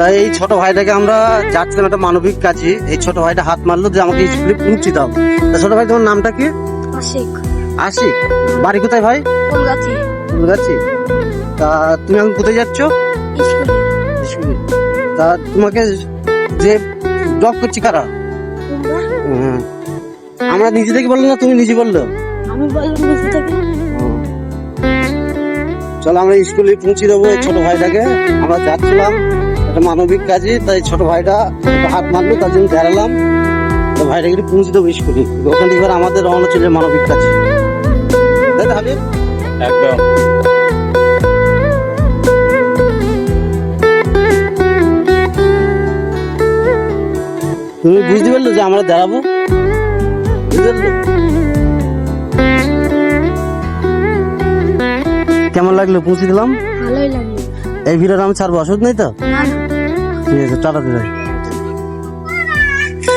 তাই এই ছোট ভাইটাকে আমরা যাচ্ছিলাম একটা মানবিক কাজে, এই ছোট ভাইটা হাত মারলো যে আমাকে স্কুলে পৌঁছে দাও। তা ছোট ভাই তোমার নামটা কি? আশিক। আশিক। বাড়ি কোথায় ভাই? ফুলগাছি। ফুলগাছি। তা তুমি এখন কোথায় যাচ্ছ? স্কুলে। স্কুলে। তা তোমাকে যে ড্রপ করছি কারা? তোমরা? হুম। আমরা নিজে থেকে বললো না তুমি নিজে বললো? আমি বললাম নিজে থেকে। চলো আমরা স্কুলে পৌঁছে দেবো এই ছোট ভাইটাকে। আমরা যাচ্ছিলাম একটা মানবিক কাজে, তাই ছোট ভাইটা একটু হাত মারলো, তার জন্য দাঁড়ালাম। তো ভাইটাকে একটু পৌঁছে দেবো স্কুলে, ওখান থেকে এবার আমাদের রওনা চলে মানবিক কাজে, তাই তো হাবিব? একদম। তুমি বুঝতে পারলো যে আমরা দাঁড়াবো? বুঝতে পারলে? কেমন লাগলো পৌঁছে দিলাম? ভালোই লাগলো। এই ভিডিওটা আমি ছাড়বো, অসুবিধা নেই তো? না না। ঠিক আছে, টাটা দিদি।